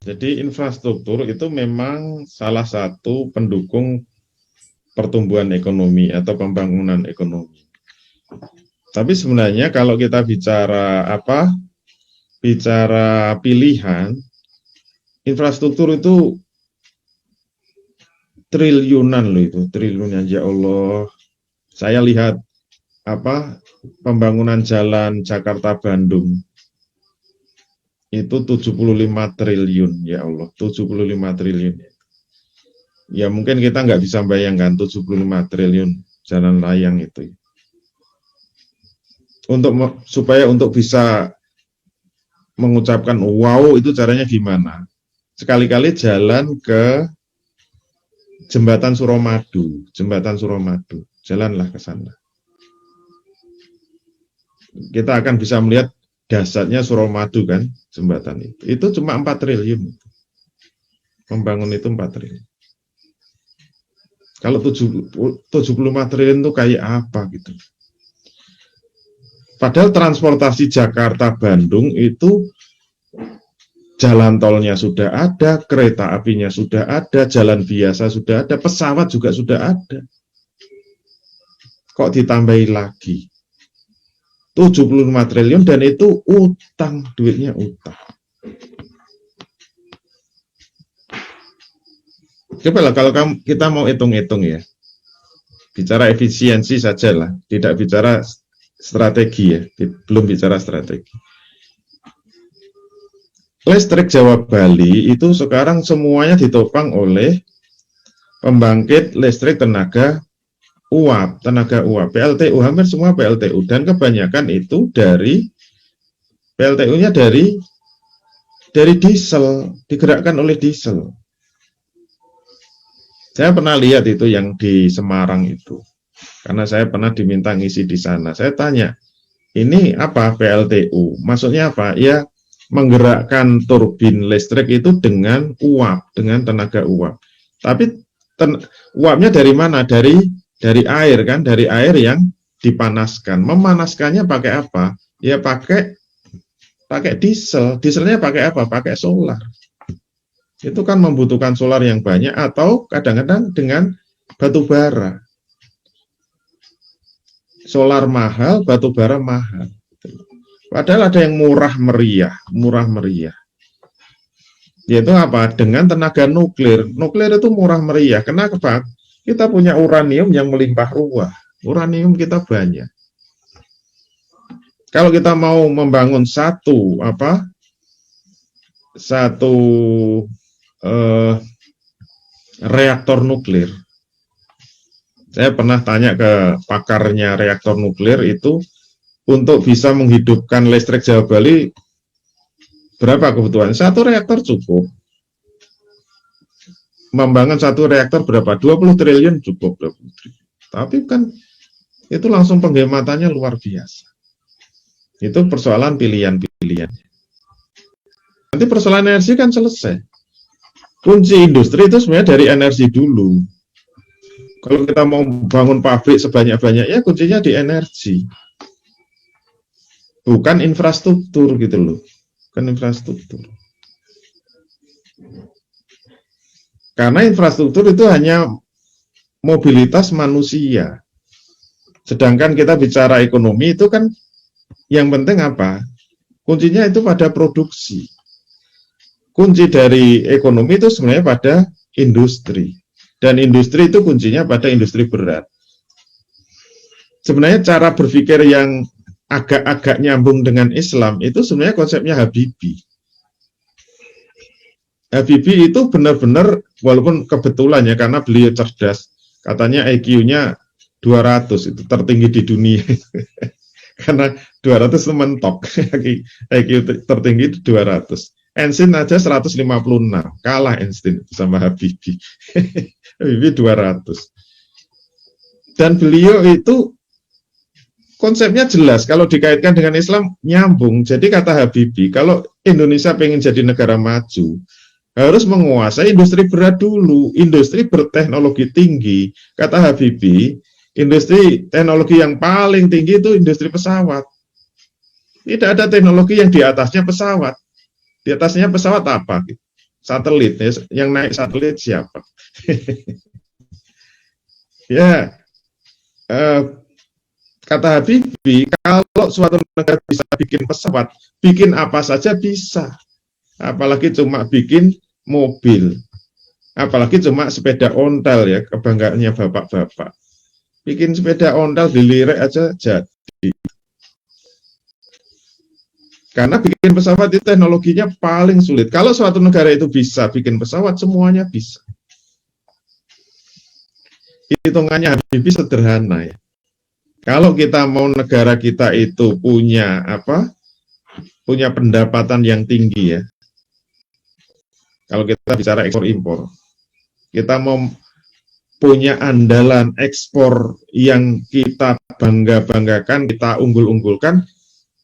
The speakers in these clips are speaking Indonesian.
Jadi infrastruktur itu memang salah satu pendukung pertumbuhan ekonomi atau pembangunan ekonomi. Tapi sebenarnya kalau kita bicara bicara pilihan, infrastruktur itu triliunan loh, itu triliunan, ya Allah. Saya lihat pembangunan jalan Jakarta Bandung itu 75 triliun, ya Allah, 75 triliun. Ya mungkin kita nggak bisa bayangkan 75 triliun jalan layang itu. Supaya bisa mengucapkan wow, itu caranya gimana? Sekali-kali jalan ke jembatan Suramadu, jalanlah ke sana. Kita akan bisa melihat dasarnya Suramadu kan, jembatan itu. Itu cuma 4 triliun. Membangun itu 4 triliun. Kalau 75 triliun itu kayak apa gitu. Padahal transportasi Jakarta-Bandung itu jalan tolnya sudah ada, kereta apinya sudah ada, jalan biasa sudah ada, pesawat juga sudah ada. Kok ditambahi lagi? 75 triliun dan itu utang, duitnya utang. Coba lah kalau kita mau hitung-hitung ya, bicara efisiensi saja lah, tidak bicara strategi ya, belum bicara strategi. Listrik Jawa Bali itu sekarang semuanya ditopang oleh pembangkit listrik tenaga uap, PLTU, hampir semua PLTU, dan kebanyakan itu dari PLTU-nya dari diesel, digerakkan oleh diesel. Saya pernah lihat itu yang di Semarang itu, karena saya pernah diminta ngisi di sana. Saya tanya, ini apa PLTU? Maksudnya apa? Ya, menggerakkan turbin listrik itu dengan uap, dengan tenaga uap. Tapi uapnya dari mana? Dari air kan, dari air yang dipanaskan. Memanaskannya pakai apa? Ya pakai diesel. Dieselnya pakai apa? Pakai solar. Itu kan membutuhkan solar yang banyak, atau kadang-kadang dengan batu bara. Solar mahal, batu bara mahal. Padahal ada yang murah meriah. Yaitu apa? Dengan tenaga nuklir. Nuklir itu murah meriah. Kenapa? Kita punya uranium yang melimpah ruah. Uranium kita banyak. Kalau kita mau membangun satu reaktor nuklir, saya pernah tanya ke pakarnya reaktor nuklir itu, untuk bisa menghidupkan listrik Jawa Bali berapa kebutuhan? Satu reaktor cukup. Membangun satu reaktor berapa? 20 triliun cukup. 20 triliun. Tapi kan itu langsung penghematannya luar biasa. Itu persoalan pilihan-pilihan. Nanti persoalan energi kan selesai. Kunci industri itu sebenarnya dari energi dulu. Kalau kita mau bangun pabrik sebanyak-banyaknya, kuncinya di energi. Bukan infrastruktur gitu loh. Bukan infrastruktur. Karena infrastruktur itu hanya mobilitas manusia. Sedangkan kita bicara ekonomi itu kan yang penting apa? Kuncinya itu pada produksi. Kunci dari ekonomi itu sebenarnya pada industri. Dan industri itu kuncinya pada industri berat. Sebenarnya cara berpikir yang agak-agak nyambung dengan Islam itu sebenarnya konsepnya Habibie. Habibie itu benar-benar, walaupun kebetulan ya, karena beliau cerdas, katanya IQ-nya 200, itu tertinggi di dunia. Karena 200 itu mentok, IQ tertinggi itu 200. Einstein aja 156, kalah Einstein sama Habibie. Habibie 200. Dan beliau itu konsepnya jelas, kalau dikaitkan dengan Islam nyambung. Jadi kata Habibie, kalau Indonesia pengen jadi negara maju, harus menguasai industri berat dulu, industri berteknologi tinggi. Kata Habibie, industri teknologi yang paling tinggi itu industri pesawat. Tidak ada teknologi yang di atasnya pesawat. Di atasnya pesawat apa? satelit. Yang naik satelit siapa? Ya, kata Habibie, kalau suatu negara bisa bikin pesawat, bikin apa saja bisa. Apalagi cuma bikin mobil. Apalagi cuma sepeda ontel ya, kebanggaannya bapak-bapak. Bikin sepeda ontel dilirik aja jadi. Karena bikin pesawat itu teknologinya paling sulit. Kalau suatu negara itu bisa bikin pesawat, semuanya bisa. Hitungannya Habibie sederhana ya. Kalau kita mau negara kita itu punya punya pendapatan yang tinggi ya. Kalau kita bicara ekspor impor, kita mau punya andalan ekspor yang kita bangga-banggakan, kita unggul-unggulkan,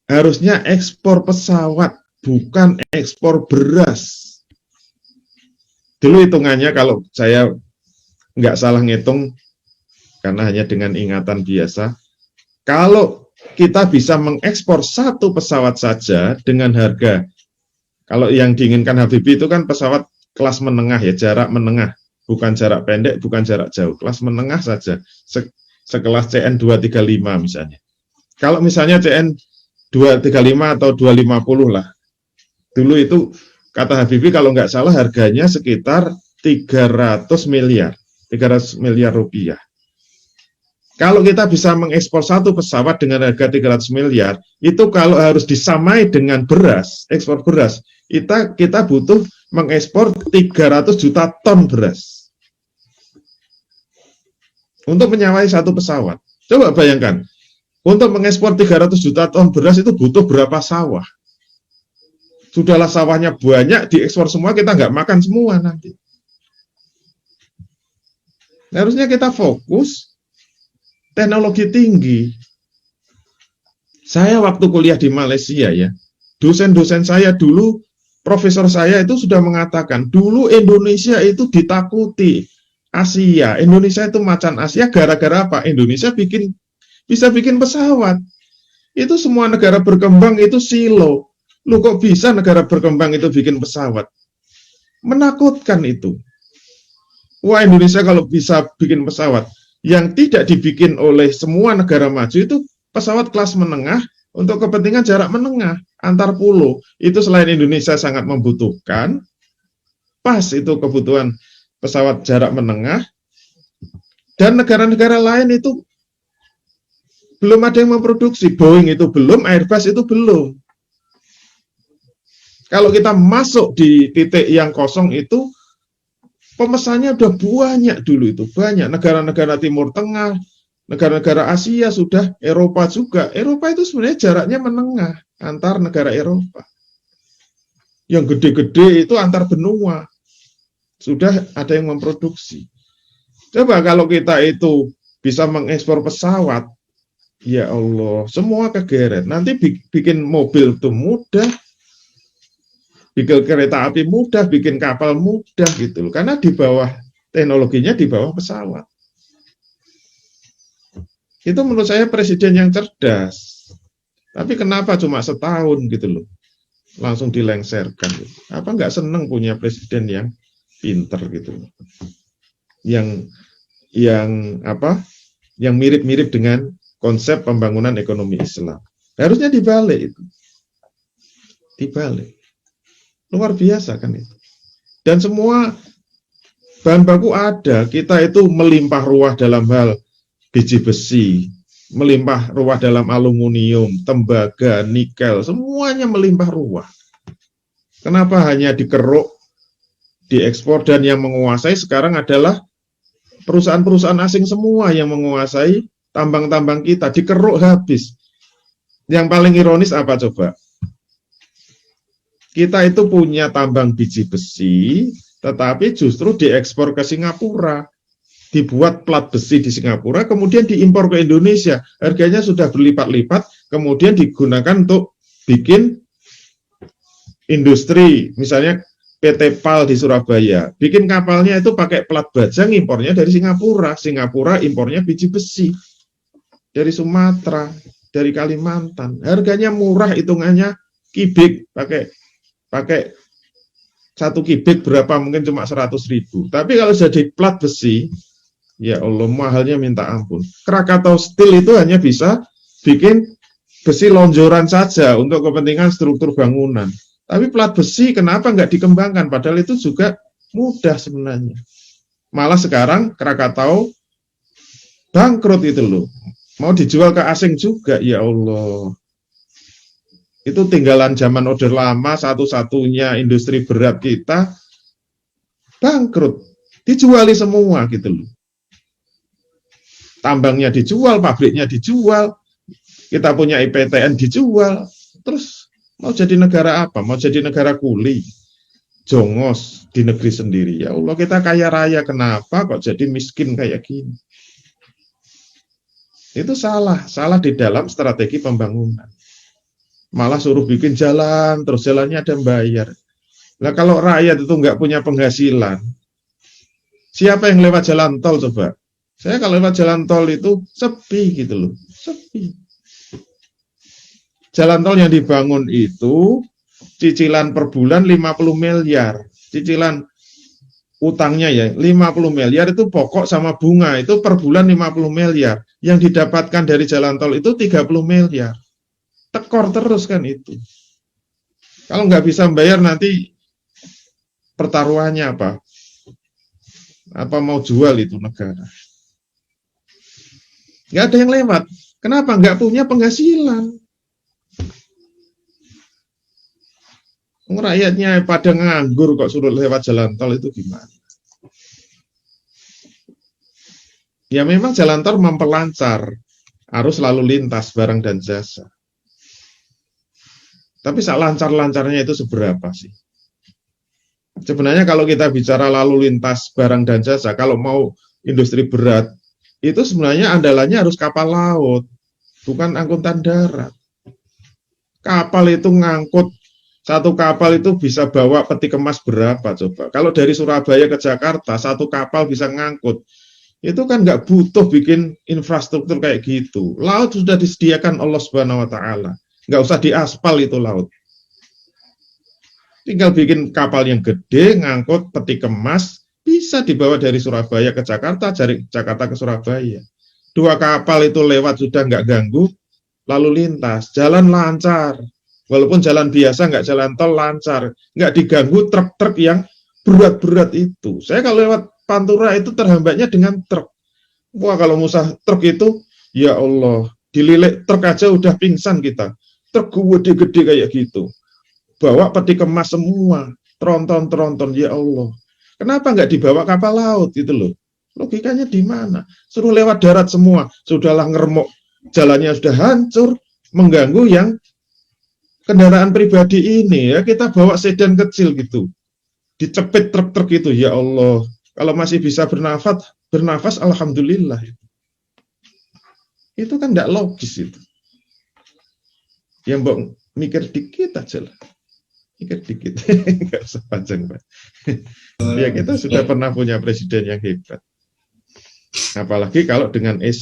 harusnya ekspor pesawat, bukan ekspor beras. Dulu hitungannya kalau saya nggak salah ngitung, karena hanya dengan ingatan biasa, kalau kita bisa mengekspor satu pesawat saja dengan harga, kalau yang diinginkan Habibie itu kan pesawat kelas menengah ya, jarak menengah, bukan jarak pendek, bukan jarak jauh, kelas menengah saja, sekelas CN235 misalnya. Kalau misalnya CN235 atau 250 lah, dulu itu kata Habibie kalau nggak salah harganya sekitar 300 miliar rupiah. Kalau kita bisa mengekspor satu pesawat dengan harga 300 miliar, itu kalau harus disamai dengan beras, ekspor beras, kita butuh mengekspor 300 juta ton beras. Untuk menyamai satu pesawat. Coba bayangkan, untuk mengekspor 300 juta ton beras itu butuh berapa sawah? Sudahlah sawahnya banyak, diekspor semua, kita nggak makan semua nanti. Harusnya kita fokus teknologi tinggi. Saya waktu kuliah di Malaysia ya, dosen-dosen saya dulu, profesor saya itu sudah mengatakan, dulu Indonesia itu ditakuti Asia. Indonesia itu macan Asia gara-gara apa? Indonesia bisa bikin pesawat. Itu semua negara berkembang itu silo. Lu kok bisa negara berkembang itu bikin pesawat? Menakutkan itu. Wah, Indonesia kalau bisa bikin pesawat yang tidak dibikin oleh semua negara maju itu pesawat kelas menengah untuk kepentingan jarak menengah antar pulau. Itu selain Indonesia sangat membutuhkan, pas itu kebutuhan pesawat jarak menengah, dan negara-negara lain itu belum ada yang memproduksi. Boeing itu belum, Airbus itu belum. Kalau kita masuk di titik yang kosong itu, pemesannya udah banyak dulu itu, banyak. Negara-negara Timur Tengah, negara-negara Asia sudah, Eropa juga. Eropa itu sebenarnya jaraknya menengah antar negara Eropa. Yang gede-gede itu antar benua. Sudah ada yang memproduksi. Coba kalau kita itu bisa mengekspor pesawat, ya Allah, semua kegeret. Nanti bikin mobil itu mudah, bikin kereta api mudah, bikin kapal mudah gitu. Karena di bawah teknologinya di bawah pesawat. Itu menurut saya presiden yang cerdas. Tapi kenapa cuma setahun gitu loh, langsung dilengserkan. Gitu. Apa nggak seneng punya presiden yang pinter gitu, yang mirip-mirip dengan konsep pembangunan ekonomi Islam. Harusnya dibalik itu, dibalik. Luar biasa kan itu. Dan semua bahan baku ada. Kita itu melimpah ruah dalam hal biji besi, melimpah ruah dalam aluminium, tembaga, nikel, semuanya melimpah ruah. Kenapa hanya dikeruk, diekspor, dan yang menguasai sekarang adalah perusahaan-perusahaan asing semua yang menguasai tambang-tambang kita, dikeruk habis. Yang paling ironis apa coba? Kita itu punya tambang biji besi, tetapi justru diekspor ke Singapura. Dibuat plat besi di Singapura, kemudian diimpor ke Indonesia. Harganya sudah berlipat-lipat, kemudian digunakan untuk bikin industri, misalnya PT PAL di Surabaya, bikin kapalnya itu pakai plat baja, impornya dari Singapura. Singapura impornya biji besi dari Sumatera, dari Kalimantan. Harganya murah, hitungannya kibik, pakai 1 kubik berapa, mungkin cuma 100.000. Tapi kalau jadi plat besi, ya Allah, mahalnya minta ampun. Krakatau Steel itu hanya bisa bikin besi lonjoran saja untuk kepentingan struktur bangunan. Tapi plat besi kenapa nggak dikembangkan? Padahal itu juga mudah sebenarnya. Malah sekarang Krakatau bangkrut itu loh. Mau dijual ke asing juga, ya Allah. Itu tinggalan zaman Orde Lama, satu-satunya industri berat kita bangkrut. Dijuali semua gitu loh. Tambangnya dijual, pabriknya dijual, kita punya IPTN dijual. Terus mau jadi negara apa? Mau jadi negara kuli, jongos di negeri sendiri. Ya Allah, kita kaya raya, kenapa kok jadi miskin kayak gini? Itu salah di dalam strategi pembangunan. Malah suruh bikin jalan, terus jalannya ada yang bayar. Nah kalau rakyat itu nggak punya penghasilan, siapa yang lewat jalan tol coba? Saya kalau lewat jalan tol itu sepi gitu loh, sepi. Jalan tol yang dibangun itu cicilan per bulan 50 miliar. Cicilan utangnya ya 50 miliar itu pokok sama bunga, itu per bulan 50 miliar. Yang didapatkan dari jalan tol itu 30 miliar. Tekor terus kan itu. Kalau nggak bisa bayar nanti pertaruhannya apa? Apa mau jual itu negara? Nggak ada yang lewat. Kenapa? Nggak punya penghasilan. Rakyatnya pada nganggur kok suruh lewat jalan tol itu gimana? Ya memang jalan tol memperlancar arus lalu lintas barang dan jasa. Tapi lancar-lancarnya itu seberapa sih? Sebenarnya kalau kita bicara lalu lintas barang dan jasa, kalau mau industri berat, itu sebenarnya andalannya harus kapal laut, bukan angkutan darat. Kapal itu ngangkut, satu kapal itu bisa bawa peti kemas berapa coba? Kalau dari Surabaya ke Jakarta, satu kapal bisa ngangkut. Itu kan nggak butuh bikin infrastruktur kayak gitu. Laut sudah disediakan Allah Subhanahu wa Ta'ala. Nggak usah diaspal itu laut. Tinggal bikin kapal yang gede, ngangkut peti kemas, bisa dibawa dari Surabaya ke Jakarta, dari Jakarta ke Surabaya. 2 kapal itu lewat sudah nggak ganggu lalu lintas, jalan lancar. Walaupun jalan biasa, nggak jalan tol lancar, nggak diganggu truk-truk yang berat-berat itu. Saya kalau lewat Pantura itu terhambatnya dengan truk. Wah kalau musah truk itu, ya Allah, dililit truk aja udah pingsan kita. Truk gede-gede kayak gitu. Bawa peti kemas semua, tronton-tronton, ya Allah. Kenapa nggak dibawa kapal laut gitu loh? Logikanya di mana? Suruh lewat darat semua, sudahlah ngeremok, jalannya sudah hancur, mengganggu yang kendaraan pribadi ini ya, kita bawa sedan kecil gitu. Dicepit truk-truk itu, ya Allah. Kalau masih bisa bernafas alhamdulillah. Itu kan enggak logis itu. Yang mbok mikir dikit aja lah. Mikir dikit. Enggak usah panjang, Pak. Ya kita sudah pernah punya presiden yang hebat. Apalagi kalau dengan Islam.